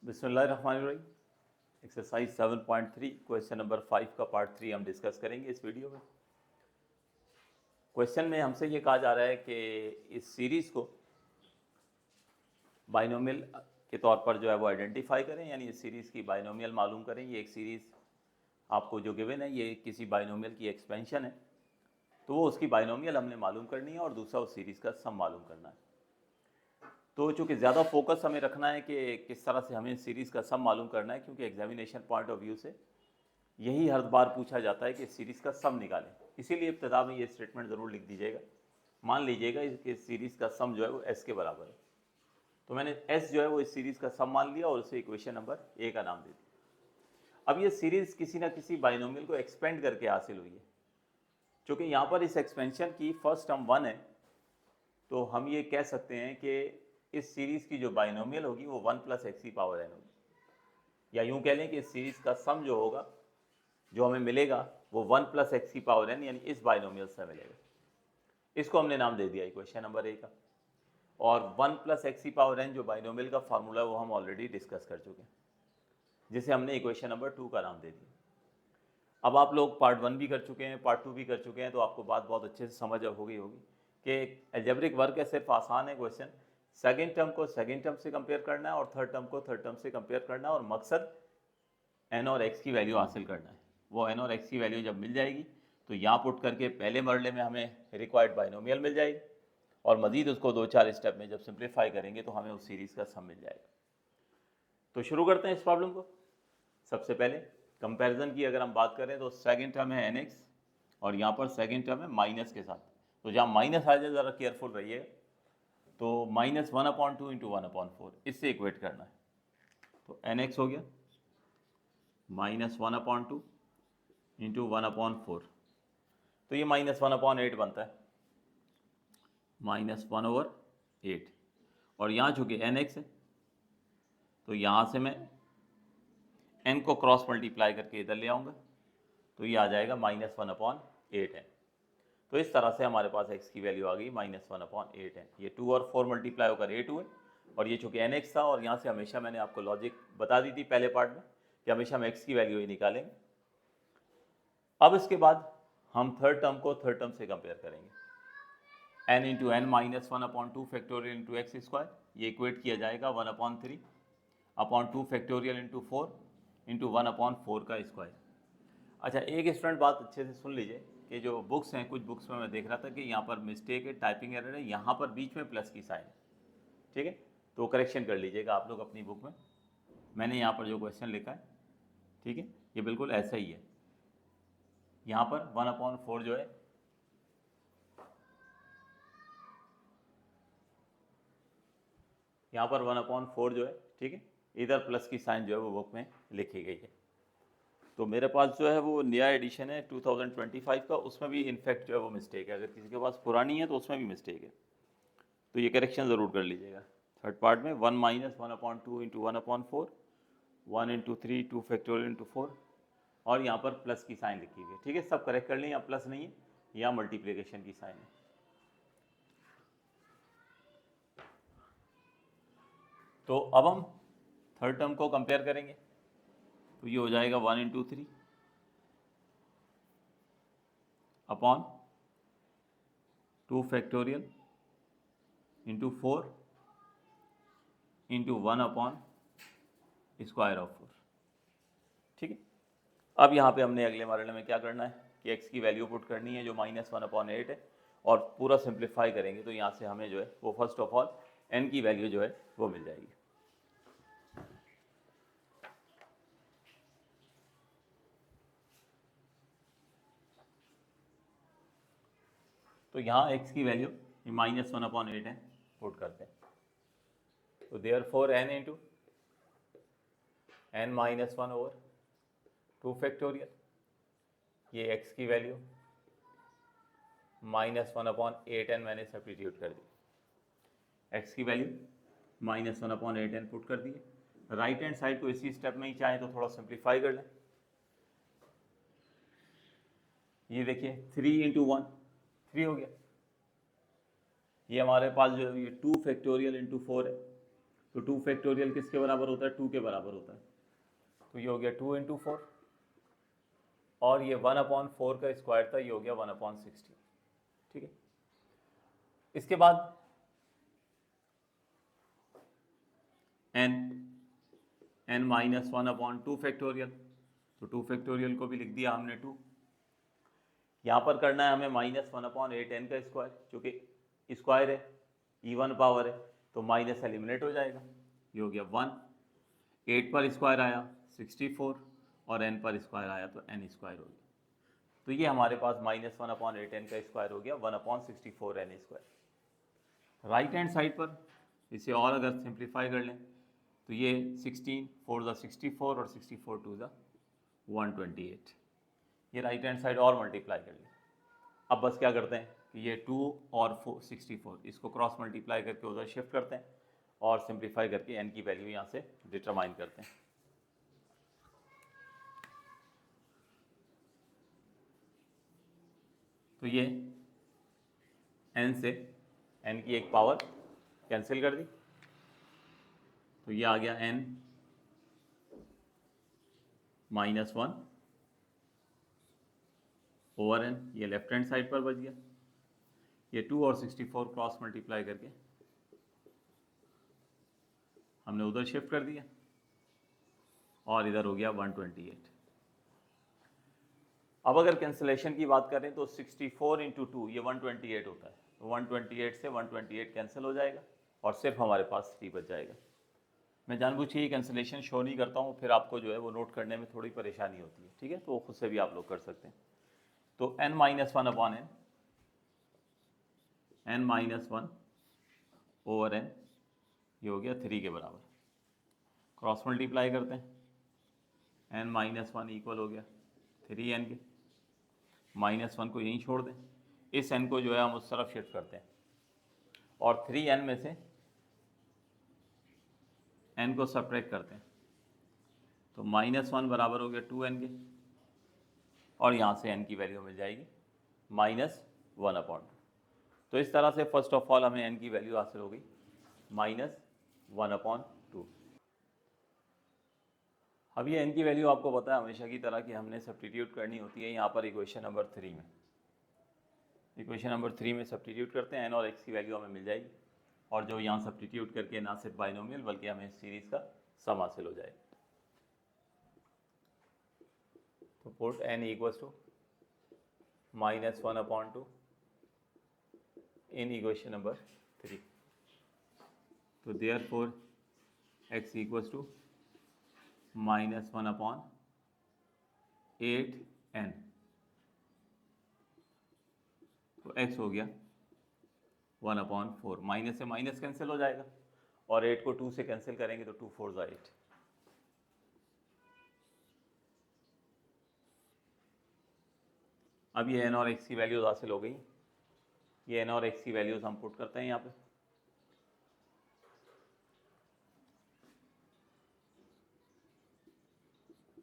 बिस्मिल्लाहिर्रहमानिर्रहीम। Exercise 7.3 question number 5 का part 3 हम डिस्कस करेंगे इस वीडियो में। क्वेश्चन में हमसे ये कहा जा रहा है कि इस सीरीज़ को बाइनोमियल के तौर पर जो है वो आइडेंटिफाई करें, यानी इस सीरीज़ की बाइनोमियल मालूम करें। ये एक सीरीज़ आपको जो गिवन है ये किसी बाइनोमियल की एक्सपेंशन है, तो वो उसकी बाइनोमियल हमने मालूम करनी है और दूसरा उस सीरीज़ का सम मालूम करना है। तो चूँकि ज़्यादा फोकस हमें रखना है कि किस तरह से हमें सीरीज़ का सम मालूम करना है, क्योंकि एग्जामिनेशन पॉइंट ऑफ व्यू से यही हर बार पूछा जाता है कि सीरीज़ का सम निकालें। इसीलिए इब्तदा में ये स्टेटमेंट ज़रूर लिख दीजिएगा। मान लीजिएगा कि सीरीज़ का सम जो है वो एस के बराबर है, तो मैंने एस जो है वो इस सीरीज़ का सम मान लिया और उसे इक्वेशन नंबर ए का नाम दे दिया। अब ये सीरीज़ किसी ना किसी बाइनोमियल को एक्सपेंड करके हासिल हुई है। चूँकि यहाँ पर इस एक्सपेंशन की फर्स्ट टर्म 1 है, तो हम ये कह सकते हैं कि इस सीरीज़ की जो बाइनोमियल होगी वो 1 + x⁴n होगी, या यूँ कह लें कि इस सीरीज़ का सम जो होगा, जो हमें मिलेगा वो 1 + x⁴n यानी इस बाइनोमियल से मिलेगा। इसको हमने नाम दे दिया इक्वेशन नंबर ए का। और 1 + x⁴n जो बाइनोमियल का फार्मूला है वो हम ऑलरेडी डिस्कस कर चुके हैं, जिसे हमने इक्वेशन नंबर 2 का नाम दे दिया। अब आप लोग पार्ट 1 भी कर चुके हैं, पार्ट 2 भी कर चुके हैं, तो आपको बात बहुत अच्छे से समझ हो गई होगी कि एल्जेब्रिक वर्क है, सिर्फ आसान है क्वेश्चन। सेकेंड टर्म को सेकेंड टर्म से कंपेयर करना है और थर्ड टर्म को थर्ड टर्म से कंपेयर करना है, और मकसद एन और एक्स की वैल्यू हासिल करना है। वो एन और एक्स की वैल्यू जब मिल जाएगी तो यहाँ पुट करके पहले मरले में हमें रिक्वायर्ड बाइनोमियल मिल जाएगी, और मज़ीद उसको 2-4 स्टेप में जब सिंप्लीफाई करेंगे तो हमें उस सीरीज़ का सम मिल जाएगा। तो शुरू करते हैं इस प्रॉब्लम को। सबसे पहले कंपैरिजन की अगर हम बात करें तो सेकंड टर्म है एन एक्स और यहाँ पर सेकंड टर्म है माइनस के साथ। तो जहाँ माइनस आ जाए ज़रा केयरफुल रहिए। तो -1/2 × 1/4 इससे इक्वेट करना है। तो एन एक्स हो गया -1/2 × 1/4, तो ये -1/8 बनता है, -1/8। और यहाँ चूँकि एन एक्स है तो यहाँ से मैं एन को क्रॉस मल्टीप्लाई करके इधर ले आऊँगा, तो ये आ जाएगा -1/8 है। तो इस तरह से हमारे पास x की वैल्यू आ गई -1/8 है। ये 2 और 4 मल्टीप्लाई होकर 8 हुए, और ये चूँकि nx था, और यहाँ से हमेशा मैंने आपको लॉजिक बता दी थी पहले पार्ट में कि हमेशा हम x की वैल्यू ही निकालेंगे। अब इसके बाद हम थर्ड टर्म को थर्ड टर्म से कंपेयर करेंगे। n × n -1/2 फैक्टोरियल × x², ये इक्वेट किया जाएगा 1/3/2 फैक्टोरियल × 4 × 1/4 का स्क्वायर। अच्छा, एक स्टूडेंट बात अच्छे से सुन लीजिए कि जो बुक्स हैं, कुछ बुक्स में मैं देख रहा था कि यहाँ पर मिस्टेक है, टाइपिंग एरर है, यहाँ पर बीच में प्लस की साइन है। ठीक है, तो करेक्शन कर लीजिएगा आप लोग अपनी बुक में। मैंने यहाँ पर जो क्वेश्चन लिखा है, ठीक है, ये बिल्कुल ऐसा ही है। यहाँ पर 1/4 जो है, यहाँ पर 1/4 जो है, ठीक है, इधर प्लस की साइन जो है वो बुक में लिखी गई है। तो मेरे पास जो है वो नया एडिशन है 2025 का, उसमें भी इनफैक्ट जो है वो मिस्टेक है। अगर किसी के पास पुरानी है तो उसमें भी मिस्टेक है, तो ये करेक्शन ज़रूर कर लीजिएगा। थर्ड पार्ट में 1 - 1/2 × 1/4, 1 × 3 2 फैक्टोरियल × 4, और यहाँ पर प्लस की साइन लिखी हुई है। ठीक है, सब करेक्ट कर लें, यहाँ प्लस नहीं है, यहाँ मल्टीप्लिकेशन की साइन है। तो अब हम थर्ड टर्म को कंपेयर करेंगे, तो ये हो जाएगा 1 × 3 अपॉन 2 फैक्टोरियल × 4 × 1/4। ठीक है, अब यहाँ पे हमने अगले मरहले में क्या करना है कि x की वैल्यू पुट करनी है जो -1/8 है, और पूरा सिंप्लीफाई करेंगे तो यहाँ से हमें जो है वो फर्स्ट ऑफ ऑल n की वैल्यू जो है वो मिल जाएगी। तो यहाँ x की वैल्यू -1/8 है, पुट करते हैं। तो देयरफॉर n × n - 1/2 फैक्टोरियल, ये x की वैल्यू -1/8n मैंने सब्स्टिट्यूट कर दी। x की वैल्यू -1/8n पुट कर दिए। राइट हैंड साइड को इसी स्टेप में ही चाहें तो थोड़ा सिंप्लीफाई कर लें। ये देखिए 3 × 1 3 हो गया। ये हमारे पास जो है ये 2 फैक्टोरियल × 4 है, तो 2 फैक्टोरियल किसके बराबर होता है, 2 के बराबर होता है। तो ये हो गया 2 × 4 और ये 1/4 का स्क्वायर था, ये हो गया 1/60। ठीक है, इसके बाद n माइनस 1/2 फैक्टोरियल, तो 2 फैक्टोरियल को भी लिख दिया हमने 2। यहाँ पर करना है हमें -1/8n का स्क्वायर, चूँकि स्क्वायर है, इवन पावर है, तो माइनस एलिमिनेट हो जाएगा। ये हो गया 1, 8 पर स्क्वायर आया 64 और n पर स्क्वायर आया तो n स्क्वायर हो गया। तो ये हमारे पास -1/8n का स्क्वायर हो गया 1/64n square. Right hand side पर इसे और अगर सिंप्लीफाई कर लें तो ये 16 4 ज़ा 64 और 64 2 ज़ा 128। ये राइट हैंड साइड और मल्टीप्लाई कर लें। अब बस क्या करते हैं कि ये 2 और 64 इसको क्रॉस मल्टीप्लाई करके उधर शिफ्ट करते हैं और सिंप्लीफाई करके n की वैल्यू यहाँ से डिटरमाइन करते हैं। तो ये n से n की एक पावर कैंसिल कर दी, तो ये आ गया n -1 ओवर n, ये लेफ्ट हैंड साइड पर बच गया। ये 2 और 64 क्रॉस मल्टीप्लाई करके हमने उधर शिफ्ट कर दिया और इधर हो गया 128। अब अगर कैंसिलेशन की बात करें तो 64 × 2 ये 128 होता है, तो 128 से 128 कैंसिल हो जाएगा और सिर्फ हमारे पास 3 बच जाएगा। मैं जानबूझ के ये कैंसिलेशन शो नहीं करता हूँ, फिर आपको जो है वो नोट करने में थोड़ी परेशानी होती है। ठीक है, तो वो खुद से भी आप लोग कर सकते हैं। तो n-1/n, n-1 ओवर n, ये हो गया 3 के बराबर। क्रॉस मल्टीप्लाई करते हैं, n-1 इक्वल हो गया 3n के, -1 को यहीं छोड़ दें, इस n को जो है हम उस तरफ शिफ्ट करते हैं और 3n में से n को सब्ट्रैक्ट करते हैं, तो -1 बराबर हो गया 2n के और यहाँ से n की वैल्यू मिल जाएगी -1/2। तो इस तरह से फर्स्ट ऑफ ऑल हमें n की वैल्यू हासिल हो गई -1/2। अब ये n की वैल्यू आपको पता है हमेशा की तरह कि हमने सब्स्टिट्यूट करनी होती है यहाँ पर इक्वेशन नंबर 3 में। इक्वेशन नंबर 3 में सब्स्टिट्यूट करते हैं n और x की वैल्यू हमें मिल जाएगी और जो यहाँ सब्स्टिट्यूट करके ना सिर्फ बाइनोमियल बल्कि हमें सीरीज़ का सम हासिल हो जाएगा। तो put n equals to -1/2 in equation number 3। तो therefore x equals to -1/8n, तो x हो गया 1/4। माइनस से माइनस कैंसिल हो जाएगा और 8 को 2 से कैंसिल करेंगे तो 2 4 ज़ा 8। अब ये n और x की वैल्यूज हासिल हो गई। ये n और x की वैल्यूज हम पुट करते हैं यहाँ पे।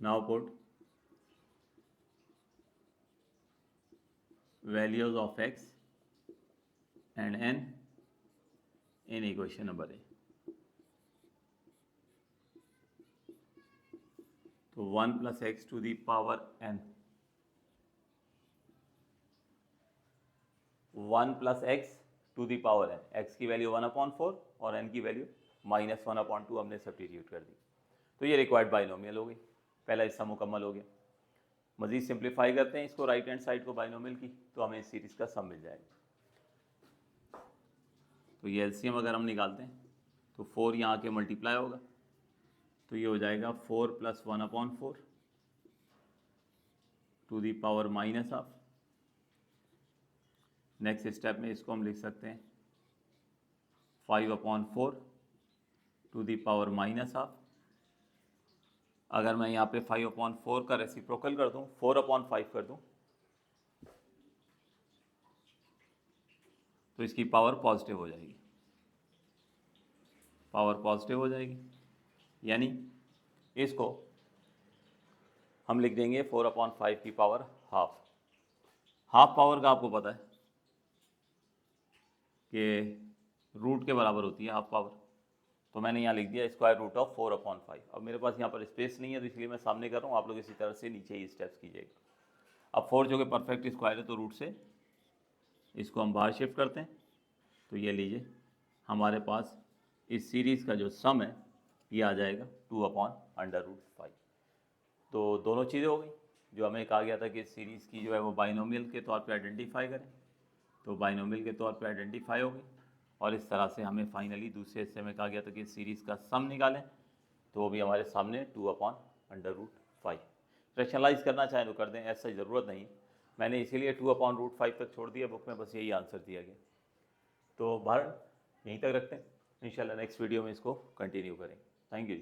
Now put values of x and n in equation number A. तो 1 + x to the power n, 1 + x to the power n, x की वैल्यू 1/4 और n की वैल्यू -1/2 हमने सब्स्टिट्यूट कर दी। तो ये रिक्वायर्ड बाइनोमियल हो गई, पहला हिस्सा मुकम्मल हो गया। मज़ीद सिंप्लीफाई करते हैं इसको, राइट हैंड साइड को बाइनोमियल की, तो हमें इस सीरीज़ का सम मिल जाएगा। तो ये एलसीएम अगर हम निकालते हैं तो 4 यहाँ के मल्टीप्लाई होगा, तो ये हो जाएगा 4 + 1/4 to the power -1/2। Next step में इसको हम लिख सकते हैं 5/4 टू दी पावर -1/2। अगर मैं यहाँ पे 5/4 का रेसिप्रोकल कर दूँ, 4/5 कर दूँ, तो इसकी पावर पॉजिटिव हो जाएगी, पावर पॉजिटिव हो जाएगी। यानी इसको हम लिख देंगे 4/5 की पावर हाफ। हाफ पावर का आपको पता है कि रूट के बराबर होती है हाफ पावर, तो मैंने यहाँ लिख दिया स्क्वायर रूट ऑफ 4/5। अब मेरे पास यहाँ पर स्पेस नहीं है तो इसलिए मैं सामने कर रहा हूँ, आप लोग इसी तरह से नीचे ही स्टेप्स कीजिएगा। अब 4 जो कि परफेक्ट स्क्वायर है तो रूट से इसको हम बाहर शिफ्ट करते हैं, तो ये लीजिए हमारे पास इस सीरीज़ का जो सम है ये आ जाएगा 2/√5। तो दोनों चीज़ें हो गई। जो हमें कहा गया था कि सीरीज़ की जो है वो बाइनोमियल के तौर पे आइडेंटिफाई करें, तो बाइनोमियल के तौर पे आइडेंटिफाई हो गई। और इस तरह से हमें फाइनली दूसरे हिस्से में कहा गया था कि सीरीज़ का सम निकालें, तो वो भी हमारे सामने 2/√5। फ्रैक्शनलाइज करना चाहें तो कर दें, ऐसा ज़रूरत नहीं। मैंने इसीलिए 2/√5 तक छोड़ दिया बुक में, बस यही आंसर दिया गया। तो भारत यहीं तक रखते हैं, इंशाल्लाह नेक्स्ट वीडियो में इसको कंटिन्यू करेंगे। Thank you.